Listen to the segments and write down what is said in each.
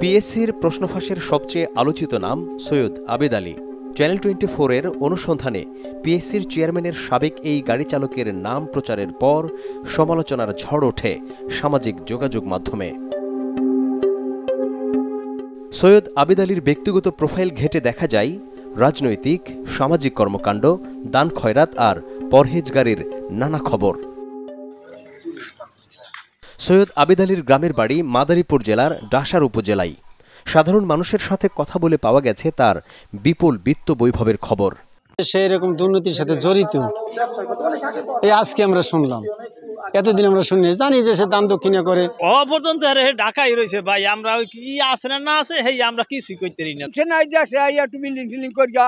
পিএসসির প্রশ্ন ফাঁসের সবচেয়ে আলোচিত নাম সৈয়দ আবেদ আলী। চ্যানেল 24-এর অনুসন্ধানে পিএসসির চেয়ারম্যানের সাবেক এই গাড়ি চালকের নাম প্রচারের পর সমালোচনার ঝড় ওঠে সামাজিক যোগাযোগ মাধ্যমে। সৈয়দ আবেদ আলীর ব্যক্তিগত প্রোফাইল ঘেঁটে দেখা যায় রাজনৈতিক, সামাজিক কর্মকাণ্ড, দান খয়রাত আর পরহেজগারির নানা খবর। সৈয়দ আবেদ আলীর গ্রামের বাড়ি মাদারীপুর জেলার ডাসার উপজেলায়। সাধারণ মানুষের সাথে কথা বলে পাওয়া গেছে তার বিপুল বিত্ত বৈভবের খবর। সে এরকম দুর্নীতির সাথে জড়িত, এই আজকে আমরা শুনলাম। এতদিন আমরা শুনি জানি যে সে দান দক্ষিণা করে। পর্যন্ত ঢাকায় রয়েছে ভাই, আমরা কি আছে না আছে সেই আমরা কিছুই করতে পারি না। একটু বিল্ডিং টিল্ডিং করিয়া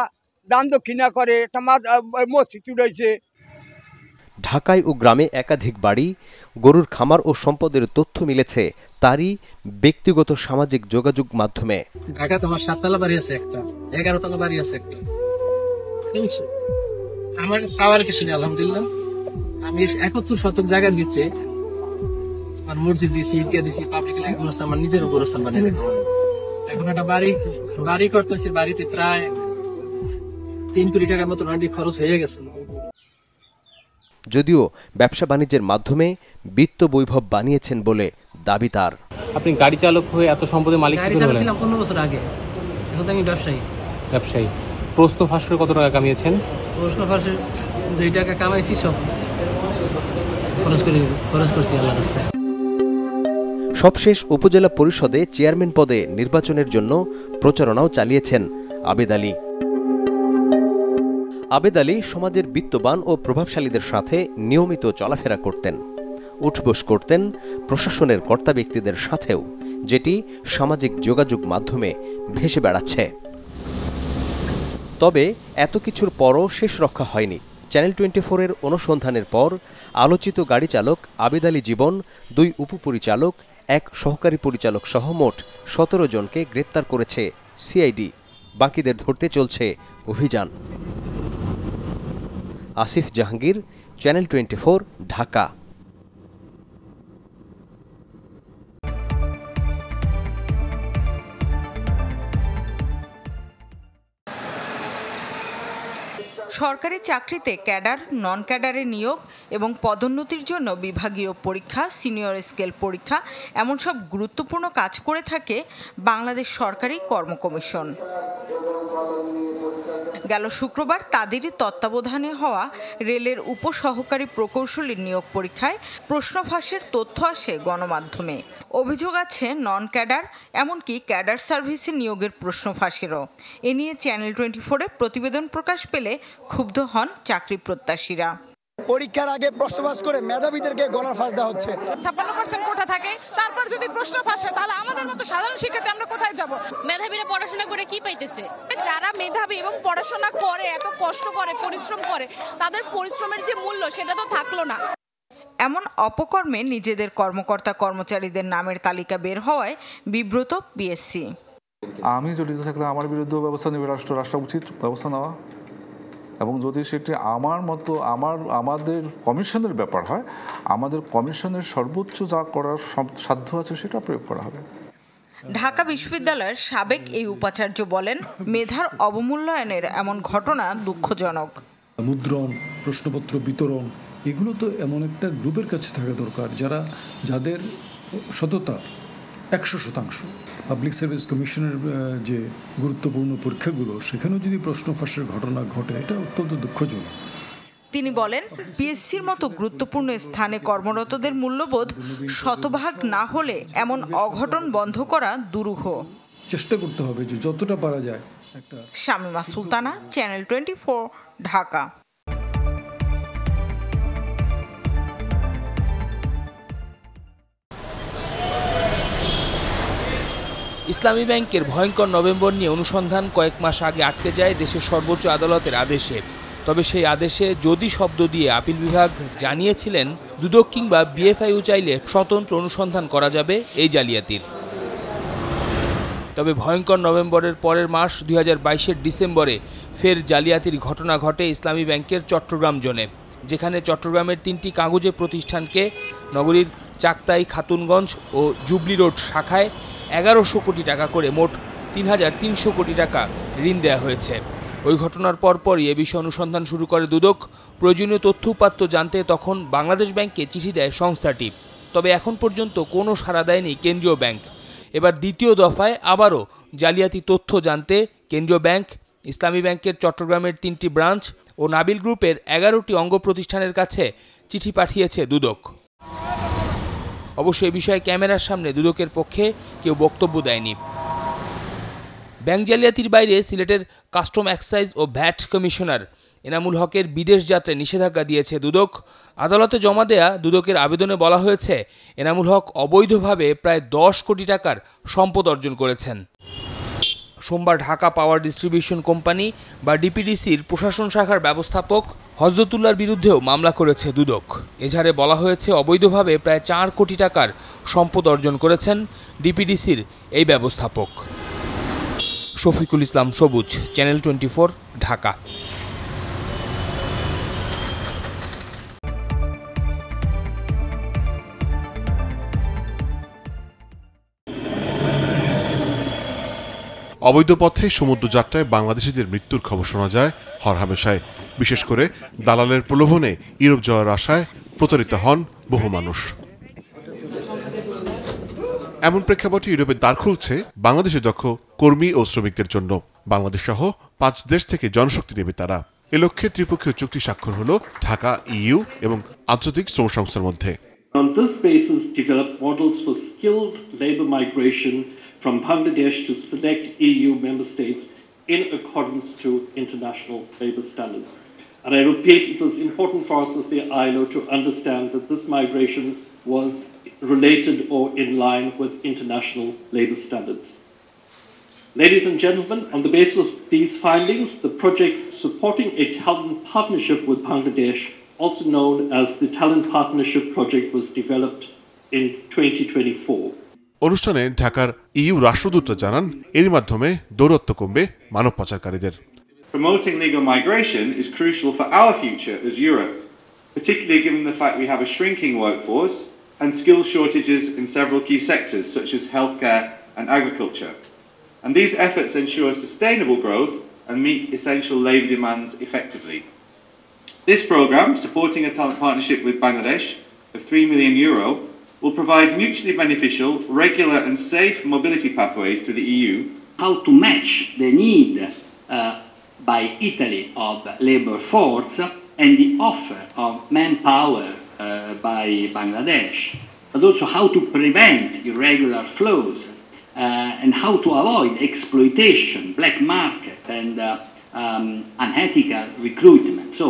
দান দক্ষিণা করে, একটা মসজিদ রয়েছে। ঢাকায় ও গ্রামে একাধিক বাড়ি, গরুর খামার ও সম্পদের তথ্য মিলেছে তারই ব্যক্তিগত সামাজিক যোগাযোগ মাধ্যমে। ঢাকা তোমার 7তলা বাড়ি আছে একটা, 11তলা বাড়ি আছে একটা। আমার পাওয়ার কিছু নেই আলহামদুলিল্লাহ। আমি 71 শতক জায়গার ভিতরে আমার মসজিদ দিয়েছি, ঈদগাহ দিয়েছি, পাবলিক লাইফ আমার নিজের গোরস্থান বানিয়ে রেখেছি। এখন একটা বাড়ি করতেছি, বাড়িতে প্রায় 3 কোটি টাকার মতো অলরেডি খরচ হয়ে গেছে। যদিও ব্যবসা বাণিজ্যের মাধ্যমে বিত্ত বৈভব বানিয়েছেন বলে দাবি তার। আপনি গাড়ি চালক হয়ে এত সম্পদের মালিক গাড়ি চালাচ্ছিলাম 15 বছর আগে, এখন তো আমি ব্যবসায়ী। প্রশ্ন ফাঁস করে কত টাকা কামিয়েছেন? প্রশ্ন ফাঁসে 2 টাকা কামাইছি, সব খরচ করছি আল্লাহর রাস্তায়। সবশেষ উপজেলা পরিষদে চেয়ারম্যান পদে নির্বাচনের জন্য প্রচারণাও চালিয়েছেন আবেদ আলী। আবেদ আলী সমাজের বিত্তবান ও প্রভাবশালীদের সাথে নিয়মিত চলাফেরা করতেন, উঠবোস করতেন প্রশাসনের কর্তা ব্যক্তিদের সাথেও, যেটি সামাজিক যোগাযোগ মাধ্যমে ভেসে বেড়াচ্ছে। তবে এত কিছুর পরও শেষ রক্ষা হয়নি। চ্যানেল 24-এর অনুসন্ধানের পর আলোচিত গাড়ি চালক আবেদ আলী জীবন, 2 উপপরিচালক, 1 সহকারী পরিচালক সহ মোট 17 জনকে গ্রেপ্তার করেছে সিআইডি। বাকিদের ধরতে চলছে অভিযান। আসিফ জাহাঙ্গীর, চ্যানেল 24, ঢাকা। সরকারি চাকরিতে ক্যাডার, নন ক্যাডারে নিয়োগ এবং পদোন্নতির জন্য বিভাগীয় পরীক্ষা, সিনিয়র স্কেল পরীক্ষা এমন সব গুরুত্বপূর্ণ কাজ করে থাকে বাংলাদেশ সরকারি কর্ম কমিশন। গেল শুক্রবার তাদেরই তত্ত্বাবধানে হওয়া রেলের উপসহকারী প্রকৌশলীর নিয়োগ পরীক্ষায় প্রশ্ন ফাঁসের তথ্য আসে গণমাধ্যমে। অভিযোগ আছে নন ক্যাডার, এমনকি ক্যাডার সার্ভিসে নিয়োগের প্রশ্ন ফাঁসেরও। এ নিয়ে চ্যানেল 24-এ প্রতিবেদন প্রকাশ পেলে ক্ষুব্ধ হন চাকরি প্রত্যাশীরা। পরীক্ষার আগে প্রশ্ন ফাঁস করে মেধাবীদেরকে গলার ফাঁস দেওয়া হচ্ছে। 56% কোটা থাকে, তারপর যদি প্রশ্ন ফাঁস হয় তাহলে আমাদের মতো সাধারণ শিক্ষার্থী আমরা কোথায় যাব? মেধাবীরা পড়াশোনা করে কি পাইতেছে? যারা মেধাবী এবং পড়াশোনা করে, এত কষ্ট করে, পরিশ্রম করে, তাদের পরিশ্রমের যে মূল্য সেটা তো থাকলো না। এমন অপকর্মে নিজেদের কর্মকর্তা কর্মচারীদের নামের তালিকা বের হওয়ায় বিব্রত পিএসসি। আমি জড়িত থাকলে আমার বিরুদ্ধে ব্যবস্থা নেবে রাষ্ট্র উচিত ব্যবস্থা নেওয়া, এবং যদি সেটি আমার মতো আমাদের কমিশনের ব্যাপার হয়, আমাদের কমিশনের সর্বোচ্চ যা করার সাধ্য আছে সেটা প্রয়োগ করা হবে। ঢাকা বিশ্ববিদ্যালয়ের সাবেক এই উপাচার্য বলেন, মেধার অবমূল্যায়নের এমন ঘটনা দুঃখজনক। মুদ্রণ, প্রশ্নপত্র বিতরণ, এগুলো তো এমন একটা গ্রুপের কাছে থাকা দরকার যাদের সততা 100%। পাবলিক সার্ভিস কমিশনের যে গুরুত্বপূর্ণ পরীক্ষাগুলো, সেখানেও যদি প্রশ্ন ফাঁসের ঘটনা ঘটে, এটা অত্যন্ত দুঃখজনক। তিনি বলেন, পিএসসির মতো গুরুত্বপূর্ণ স্থানে কর্মরতদের মূল্যবোধ শতভাগ না হলে এমন অঘটন বন্ধ করা দুরূহ। চেষ্টা করতে হবে যে যতটা পারা যায়। শামিমা সুলতানা, চ্যানেল 24, ঢাকা। ইসলামী ব্যাংকের ভয়ঙ্কর নভেম্বর নিয়ে অনুসন্ধান কয়েক মাস আগে আটকে যায় দেশের সর্বোচ্চ আদালতের আদেশে। তবে সেই আদেশে যদি শব্দ দিয়ে আপিল বিভাগ জানিয়েছিলেন দুদক কিংবা বিএফআইইউ চাইলে স্বতন্ত্র অনুসন্ধান করা যাবে এই জালিয়াতির। তবে ভয়ঙ্কর নভেম্বরের পরের মাস 2022-এর ডিসেম্বরে ফের জালিয়াতির ঘটনা ঘটে ইসলামী ব্যাংকের চট্টগ্রাম জোনে, যেখানে চট্টগ্রামের 3টি কাগজে প্রতিষ্ঠানকে নগরীর চাকতাই, খাতুনগঞ্জ ও জুবলি রোড শাখায় 1100 কোটি টাকা করে মোট 3300 কোটি টাকা ঋণ দেওয়া হয়েছে। ওই ঘটনার পরপরই এ বিষয়ে অনুসন্ধান শুরু করে দুদক। প্রয়োজনীয় তথ্য উপাত্ত জানতে তখন বাংলাদেশ ব্যাংককে চিঠি দেয় সংস্থাটি। তবে এখন পর্যন্ত কোনো সাড়া দেয়নি কেন্দ্রীয় ব্যাংক। এবার দ্বিতীয় দফায় আবারও জালিয়াতি তথ্য জানতে কেন্দ্রীয় ব্যাংক, ইসলামী ব্যাংকের চট্টগ্রামের 3টি ব্রাঞ্চ ও নাবিল গ্রুপের 11টি অঙ্গ প্রতিষ্ঠানের কাছে চিঠি পাঠিয়েছে দুদক। অবশ্য এ বিষয়ে ক্যামেরার সামনে দুদকের পক্ষে কেউ বক্তব্য দেয়নি। ব্যাংক জালিয়াতির বাইরে সিলেটের কাস্টম এক্সাইজ ও ভ্যাট কমিশনার এনামুল হকের বিদেশ যাত্রায় নিষেধাজ্ঞা দিয়েছে দুদক। আদালতে জমা দেয়া দুদকের আবেদনে বলা হয়েছে এনামুল হক অবৈধভাবে প্রায় 10 কোটি টাকার সম্পদ অর্জন করেছেন। সোমবার ঢাকা পাওয়ার ডিস্ট্রিবিউশন কোম্পানি বা ডিপিডিসির প্রশাসন শাখার ব্যবস্থাপক হযরতুল্লাহর বিরুদ্ধেও মামলা করেছে দুদক। এজাহারে বলা হয়েছে অবৈধভাবে প্রায় 4 কোটি টাকার সম্পদ অর্জন করেছেন ডিপিডিসির এই ব্যবস্থাপক। শফিকুল ইসলাম সবুজ, চ্যানেল 24, ঢাকা। অবৈধ পথে সমুদ্র যাত্রায় বাংলাদেশিদের মৃত্যুর খবর শোনা যায় হরহামেশায়। বিশেষ করে দালালের প্রলোভনে ইউরোপ যাওয়ার আশায় প্রতারিত হন বহু মানুষ। এমন প্রেক্ষাপটে ইউরোপের দ্বার খুলছে বাংলাদেশের দক্ষ কর্মী ও শ্রমিকদের জন্য। বাংলাদেশ সহ 5 দেশ থেকে জনশক্তি নেবে তারা। এ লক্ষ্যে ত্রিপক্ষীয় চুক্তি স্বাক্ষর হলো ঢাকা, ইইউ এবং আন্তর্জাতিক শ্রম সংস্থার মধ্যে। On this basis, develop models for skilled labor migration from Bangladesh to select EU member states in accordance to international labor standards. And I repeat, it was important for us as the ILO to understand that this migration was related or in line with international labor standards. Ladies and gentlemen, on the basis of these findings, the project supporting a talent partnership with Bangladesh, also known as the Talent Partnership Project, was developed in 2024. অনুষ্ঠানে ঢাকার EU রাষ্ট্রদূত জানান এর মাধ্যমে দৌরত্ব কমবে মানব পাচারকারীদের। Promoting legal migration is crucial for our future as Europe, particularly given the fact we have a shrinking workforce and skill shortages in several key sectors such as healthcare and agriculture. And these efforts ensure sustainable growth and meet essential labour demands effectively. This programme, supporting a talent partnership with Bangladesh of €3 million, will provide mutually beneficial, regular and safe mobility pathways to the EU. How to match the need by Italy of labour force and the offer of manpower by Bangladesh, but also how to prevent irregular flows and how to avoid exploitation, black market and unethical recruitment. So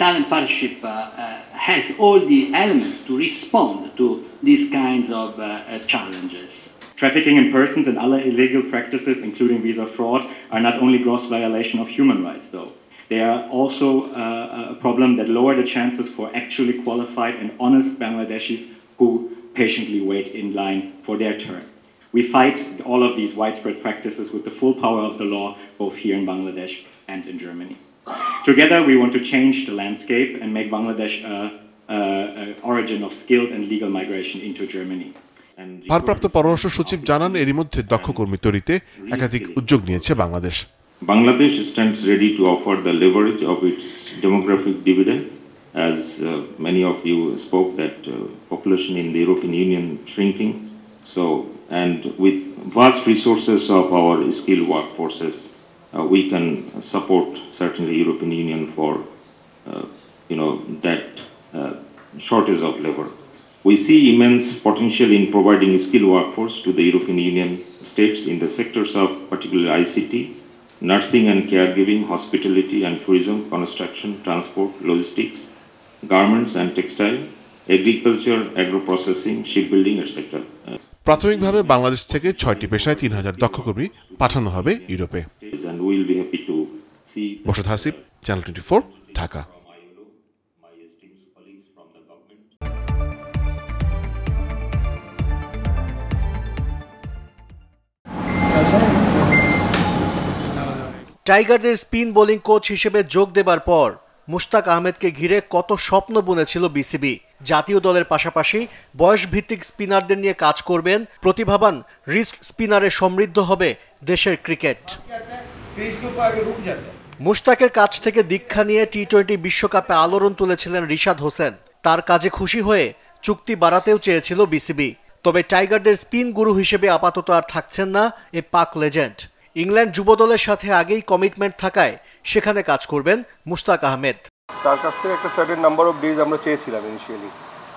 talent partnership has all the elements to respond to these kinds of challenges. Trafficking in persons and other illegal practices, including visa fraud, are not only gross violation of human rights, though. They are also a problem that lower the chances for actually qualified and honest Bangladeshis who patiently wait in line for their turn. We fight all of these widespread practices with the full power of the law, both here in Bangladesh and in Germany. Together, we want to change the landscape and make Bangladesh an origin of skilled and legal migration into Germany. ভারপ্রাপ্ত পররাষ্ট্র সচিব জানান এরই মধ্যে দক্ষ কর্মী তৈরিতে একাধিক উদ্যোগ নিয়েছে Bangladesh. Bangladesh stands ready to offer the leverage of its demographic dividend, as many of you spoke that population in the European Union shrinking. So, and with vast resources of our skilled workforces, we can support certainly European Union for that shortage of labor. We see immense potential in providing skilled workforce to the European Union states in the sectors of particularly ICT, nursing and caregiving, hospitality and tourism, construction, transport, logistics, garments and textile, agriculture, agro-processing, shipbuilding, etc. প্রাথমিকভাবে বাংলাদেশ থেকে 6টি পেশায় 3000 দক্ষ কর্মী পাঠানো হবে ইউরোপে। Morshed Hasib, channel 24, Dhaka. টাইগারদের স্পিন বোলিং কোচ হিসেবে যোগ দেবার পর মুশতাক আহমেদকে ঘিরে কত স্বপ্ন বুনেছিল বিসিবি। জাতীয় দলের পাশাপাশি বয়সভিত্তিক স্পিনারদের নিয়ে কাজ করবেন। প্রতিভাবান রিস্ট স্পিনারে সমৃদ্ধ হবে দেশের ক্রিকেট। মুশতাকের কাছ থেকে দীক্ষা নিয়ে টি-20 বিশ্বকাপে আলোড়ন তুলেছিলেন রিশাদ হোসেন। তার কাজে খুশি হয়ে চুক্তি বাড়াতেও চেয়েছিল বিসিবি। তবে টাইগারদের স্পিন গুরু হিসেবে আপাতত আর থাকছেন না এ পাক লেজেন্ড। ইংল্যান্ড যুবদলের সাথে আগেই কমিটমেন্ট থাকায় সেখানে কাজ করবেন মুশতাক আহমেদ। তার কাছ থেকে একটা সার্টেন নাম্বার অফ ডেজ আমরা চেয়েছিলাম initially.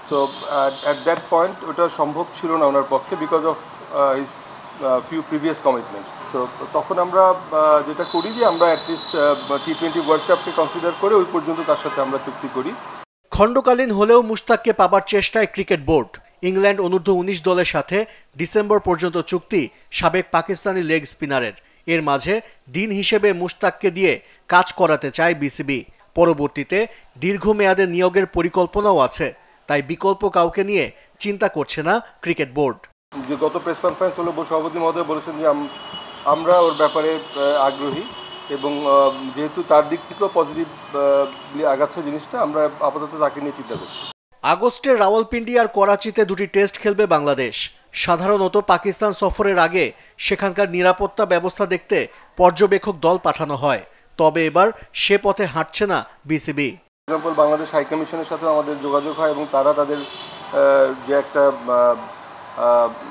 So at that point ওটা সম্ভব ছিল না ওনার পক্ষে because of his few previous commitments. So তখন আমরা যেটা করি যে আমরা অ্যাটলিস্ট টি-20 ওয়ার্ল্ড কাপকে কনসিডার করে ওই পর্যন্ত তার সাথে আমরা চুক্তি করি। খণ্ডকালীন হলেও মুশতাককে পাবার চেষ্টায় ক্রিকেট বোর্ড। ইংল্যান্ড অনূর্ধ্ব-19 দলের সাথে ডিসেম্বর পর্যন্ত চুক্তি সাবেক পাকিস্তানি লেগ স্পিনারের। এর মাঝে দিন হিসেবে মুশতাককে দিয়ে কাজ করাতে চায় বিসিবি। পরবর্তীতে দীর্ঘমেয়াদে নিয়োগের পরিকল্পনাও আছে, তাই বিকল্প কাউকে নিয়ে চিন্তা করছে না ক্রিকেট বোর্ড। যে গত প্রেস কনফারেন্স হলো সভাপতি মহোদয় বলেছেন যে আমরা ওর ব্যাপারে আগ্রহী এবং যেহেতু তার দিক থেকেও পজিটিভ আগাচ্ছে জিনিসটা, আমরা আপাতত তাকে নিয়ে চিন্তা করছি। আগস্টে রাওয়ালপিন্ডি আর করাচিতে দুটি টেস্ট খেলবে বাংলাদেশ। সাধারণত পাকিস্তান সফরের আগে সেখানকার নিরাপত্তা ব্যবস্থা দেখতে পর্যবেক্ষক দল পাঠানো হয়, তবে এবার সে পথে হাঁটছে না বিসিবি। এক্সাম্পল বাংলাদেশ হাই কমিশনের সাথে আমাদের যোগাযোগ হয় এবং তারা তাদের যে একটা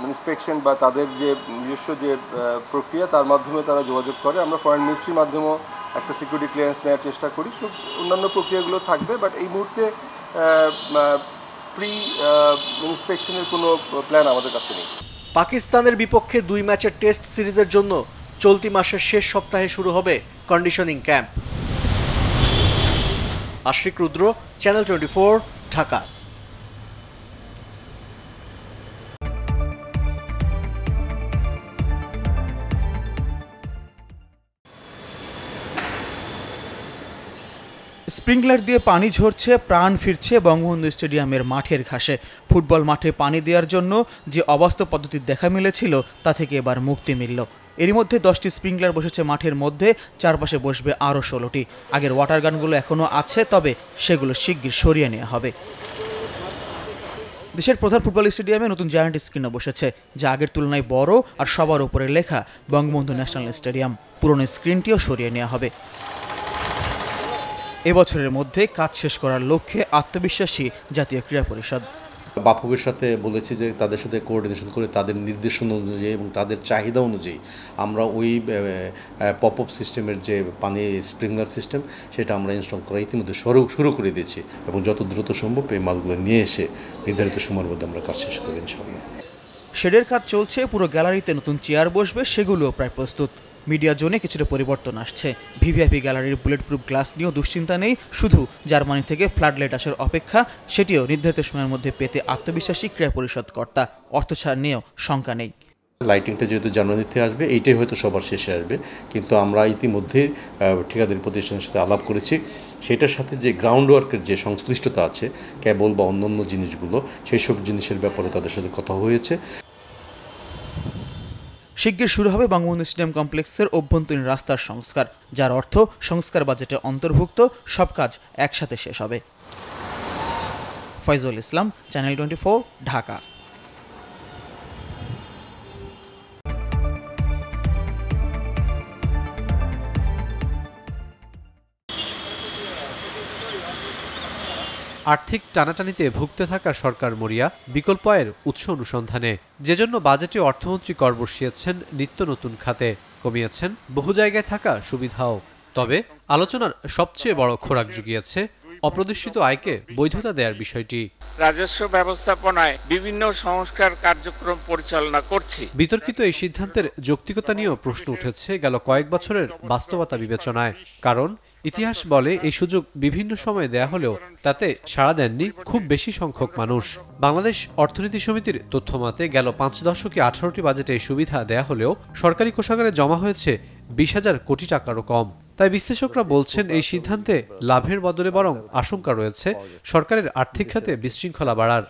ইন্সপেকশন বা তাদের যে নিজস্ব যে প্রক্রিয়া তার মাধ্যমে তারা যোগাযোগ করে। আমরা ফরেন মিনিস্ট্রির মাধ্যমেও একটা সিকিউরিটি ক্লিয়ারেন্স নেওয়ার চেষ্টা করি। সব অন্যান্য প্রক্রিয়াগুলো থাকবে, বাট এই মুহূর্তে প্রি ইন্সপেকশনের কোনো প্ল্যান আমাদের কাছে নেই। পাকিস্তানের বিপক্ষে 2 ম্যাচের টেস্ট সিরিজের জন্য চলতি মাসের শেষ সপ্তাহে শুরু হবে কন্ডিশনিং ক্যাম্প। আশিক রুদ্র, চ্যানেল 24, ঢাকা। স্প্রিংলার দিয়ে পানি ঝরছে, প্রাণ ফিরছে বঙ্গবন্ধু স্টেডিয়ামের মাঠের ঘাসে। ফুটবল মাঠে পানি দেওয়ার জন্য যে অবাস্তব পদ্ধতির দেখা মিলেছিল তা থেকে এবার মুক্তি মিলল। এরই মধ্যে 10টি স্প্রিংলার বসেছে মাঠের মধ্যে, চারপাশে বসবে আরও 16টি। আগের ওয়াটার গানগুলো এখনও আছে, তবে সেগুলো শিগগির সরিয়ে নেওয়া হবে। দেশের প্রধান ফুটবল স্টেডিয়ামে নতুন জায়ান্ট স্ক্রিনও বসেছে, যা আগের তুলনায় বড় আর সবার উপরে লেখা বঙ্গবন্ধু ন্যাশনাল স্টেডিয়াম। পুরনো স্ক্রিনটিও সরিয়ে নেওয়া হবে। এবছরের মধ্যে কাজ শেষ করার লক্ষ্যে আত্মবিশ্বাসী জাতীয় ক্রীড়া পরিষদ। বাফুফের সাথে বলেছি যে তাদের সাথে কোঅর্ডিনেশন করে তাদের নির্দেশনা অনুযায়ী এবং তাদের চাহিদা অনুযায়ী আমরা ওই পপ আপ সিস্টেমের যে পানি স্প্রিংলার সিস্টেম সেটা আমরা ইনস্টল করা ইতিমধ্যে শুরু করে দিয়েছি এবং যত দ্রুত সম্ভব এই মালগুলো নিয়ে এসে নির্ধারিত সময়ের মধ্যে আমরা কাজ শেষ করব ইনশাআল্লাহ। শেডের কাজ চলছে, পুরো গ্যালারিতে নতুন চেয়ার বসবে, সেগুলোও প্রায় প্রস্তুত। মিডিয়া জোনে কিছুটা পরিবর্তন আসছে। ভিভিআইপি গ্যালারির বুলেট প্রুফ গ্লাস নিয়েও দুশ্চিন্তা নেই, শুধু জার্মানি থেকে ফ্লাডলাইট আসার অপেক্ষা। সেটিও নির্ধারিত সময়ের মধ্যে পেতে আত্মবিশ্বাসী ক্রীড়া পরিষদ কর্তা। অর্থ ছাড় নিয়েও শঙ্কা নেই। লাইটিংটা যেহেতু জার্মানি থেকে আসবে, এইটাই হয়তো সবার শেষে আসবে, কিন্তু আমরা ইতিমধ্যে ঠিকাদারি প্রতিষ্ঠানের সাথে আলাপ করেছি। সেটার সাথে যে গ্রাউন্ড ওয়ার্কের যে সংশ্লিষ্টতা আছে, কেবল বা অন্যান্য জিনিসগুলো, সেই সব জিনিসের ব্যাপারে তাদের সাথে কথা হয়েছে। শিগগির শুরু হবে বঙ্গবন্ধু স্টেডিয়াম কমপ্লেক্সের অভ্যন্তরীণ রাস্তার সংস্কার, যার অর্থ সংস্কার বাজেটে অন্তর্ভুক্ত। সব কাজ একসাথে শেষ হবে। ফয়জুল ইসলাম, চ্যানেল 24, ঢাকা। আর্থিক টানাটানিতে ভুগতে থাকা সরকার মরিয়া বিকল্প আয়ের উৎস অনুসন্ধানে, যেজন্য বাজেটে অর্থমন্ত্রী কর বসিয়েছেন নিত্য নতুন খাতে, কমিয়েছেন বহু জায়গায় থাকা সুবিধাও। তবে আলোচনার সবচেয়ে বড় খোরাক জুগিয়েছে অপ্রদর্শিত আয়কে বৈধতা দেওয়ার বিষয়টি। রাজস্ব ব্যবস্থাপনায় বিভিন্ন সংস্কার কার্যক্রম পরিচালনা করছি। বিতর্কিত এই সিদ্ধান্তের যৌক্তিকতা নিয়েও প্রশ্ন উঠেছে গেল কয়েক বছরের বাস্তবতা বিবেচনায়। কারণ ইতিহাস বলে এই সুযোগ বিভিন্ন সময়ে দেয়া হলেও তাতে সাড়া দেননি খুব বেশি সংখ্যক মানুষ। বাংলাদেশ অর্থনীতি সমিতির তথ্যমতে গেল 5 দশকে 18টি বাজেটে এই সুবিধা দেয়া হলেও সরকারি কোষাগারে জমা হয়েছে 20,000 কোটি টাকারও কম। তাই বিশ্লেষকরা বলছেন এই সিদ্ধান্তে লাভের বদলে বরং আশঙ্কা রয়েছে সরকারের আর্থিক খাতে বিশৃঙ্খলা বাড়ার।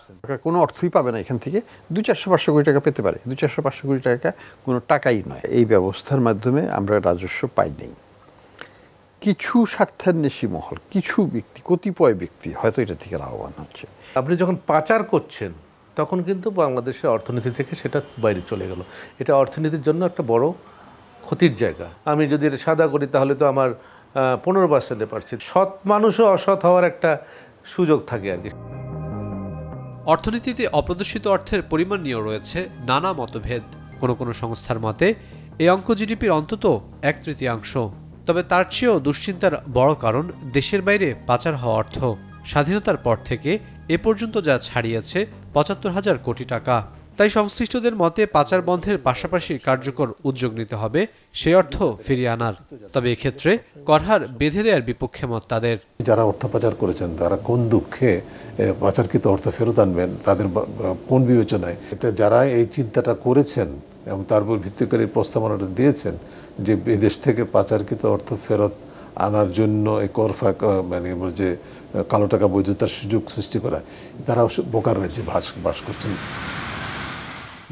কোনো অর্থই পাবে না এখান থেকে। 200-400 কোটি টাকা পেতে পারে, 200-500 কোটি টাকা কোনো টাকাই নয়। এই ব্যবস্থার মাধ্যমে আমরা রাজস্ব পাই নাই। কিছু স্বার্থান্বেষী মহল, কিছু ব্যক্তি, কতিপয় ব্যক্তি হয়তো এটা থেকে লাভবান হচ্ছে। আপনি যখন পাচার করছেন তখন কিন্তু বাংলাদেশের অর্থনীতি থেকে সেটা বাইরে চলে গেল। এটা অর্থনীতির জন্য একটা বড় ক্ষতির জায়গা। আমি যদি এটা সাদা করি তাহলে তো আমার 15% পাচ্ছি। সৎ মানুষও অসৎ হওয়ার একটা সুযোগ থাকে আর কি। অর্থনীতিতে অপ্রদর্শিত অর্থের পরিমাণ নিয়েও রয়েছে নানা মতভেদ। কোনো সংস্থার মতে এই অঙ্ক জিডিপির অন্তত 1/3। তবে তার চেয়েও দুশ্চিন্তার বড় কারণ দেশের বাইরে পাচার হওয়া অর্থ। স্বাধীনতার পর থেকে এ পর্যন্ত যা ছাড়িয়েছে ৭৫,০০০ কোটি টাকা। তাই সংশ্লিষ্টদের মতে পাচার বন্ধের পাশাপাশি কার্যকর উদ্যোগ নিতে হবে সেই অর্থ ফিরিয়ে আনার। তবে এক্ষেত্রে করহার বেঁধে দেওয়ার বিপক্ষে মত তাদের। যারা অর্থ পাচার করেছেন তারা কোন দুঃখে পাচারকৃত অর্থ ফেরত আনবেন, তাদের কোন বিবেচনায় এটা যারা এই চিন্তাটা করেছেন এবং তার উপর ভিত্তি করে প্রস্তাবনাটা দিয়েছেন যে বিদেশ থেকে পাচারকৃত অর্থ ফেরত আনার জন্য এই কর মানে যে কালো টাকা বৈধতার সুযোগ সৃষ্টি করা, তারা বোকার রাজ্যে বাস করছেন।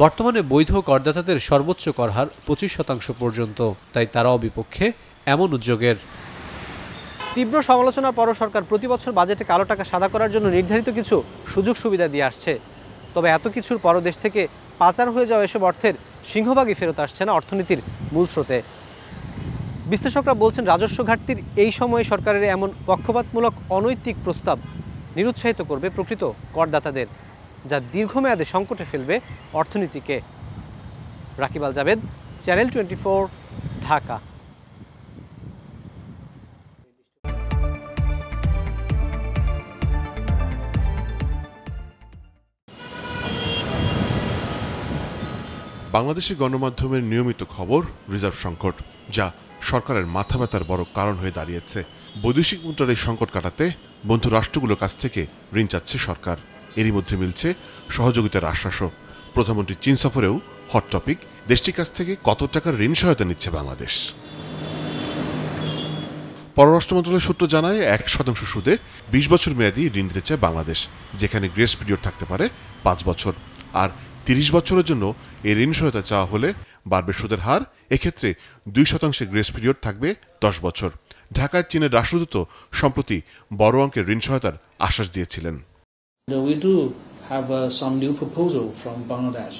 বর্তমানে বৈধ করদাতাদের সর্বোচ্চ করহার 25% পর্যন্ত। তাই তারাও বিপক্ষে এমন উদ্যোগের। তীব্র সমালোচনার পরও সরকার প্রতি বছর বাজেটে কালো টাকা সাদা করার জন্য নির্ধারিত কিছু সুযোগ সুবিধা দিয়ে আসছে। তবে এত কিছুর পরও দেশ থেকে পাচার হয়ে যাওয়া এসব অর্থের সিংহভাগই ফেরত আসছে না অর্থনীতির মূল স্রোতে। বিশ্লেষকরা বলছেন রাজস্ব ঘাটতির এই সময়ে সরকারের এমন পক্ষপাতমূলক অনৈতিক প্রস্তাব নিরুৎসাহিত করবে প্রকৃত করদাতাদের, যা দীর্ঘমেয়াদে সংকটে ফেলবে অর্থনীতিকে। রাকিব আল জাবেদ, চ্যানেল 24, ঢাকা। বাংলাদেশের গণমাধ্যমের নিয়মিত খবর রিজার্ভ সংকট, যা সরকারের মাথা ব্যথার বড় কারণ হয়ে দাঁড়িয়েছে। বৈদেশিক মুদ্রার এই সংকট কাটাতে বন্ধু রাষ্ট্রগুলোর কাছ থেকে ঋণ চাচ্ছে সরকার। এরই মধ্যে মিলছে সহযোগিতার আশ্বাসও। প্রধানমন্ত্রী চীন সফরেও হট টপিক, দেশটির কাছ থেকে কত টাকার ঋণ সহায়তা নিচ্ছে বাংলাদেশ। পররাষ্ট্র মন্ত্রণালয়ের সূত্র জানায় 1% সুদে 20 বছর মেয়াদী ঋণ দিতে চায় বাংলাদেশ, যেখানে গ্রেস পিরিয়ড থাকতে পারে 5 বছর। আর 30 বছরের জন্য এই ঋণ সহায়তা চাওয়া হলে বাড়বে সুদের হার। এক্ষেত্রে 2% গ্রেস পিরিয়ড থাকবে 10 বছর। ঢাকায় চীনের রাষ্ট্রদূত সম্প্রতি বড় অঙ্কের ঋণ সহায়তার আশ্বাস দিয়েছিলেন। We do have some new proposal from Bangladesh,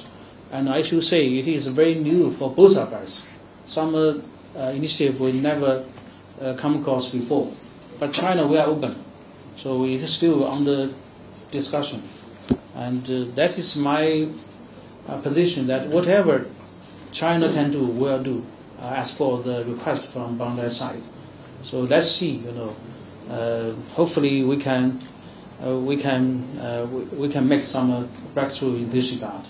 and I should say it is very new for both of us. Some initiative we never come across before, but China we are open, so it is still under discussion, and that is my position that whatever China can do, will do as for the request from Bangladesh side. So let's see, hopefully we can make some breakthrough in this regard.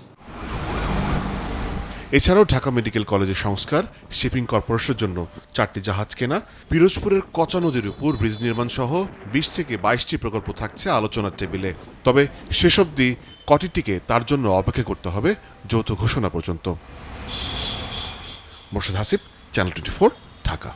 এছাড়াও Dhaka medical কলেজের সংস্কার, shipping কর্পোরেশনের জন্য 4টি জাহাজ কেনা, পিরোজপুরের কচা নদীর উপর ব্রিজ নির্মাণ সহ 20 থেকে 22টি প্রকল্প থাকছে আলোচনার টেবিলে। তবে শেষ অবধি কটিটিকে তার জন্য অপেক্ষা করতে হবে যৌথ ঘোষণা পর্যন্ত। মোর্শেদ হাসিব, চ্যানেল 24, ঢাকা।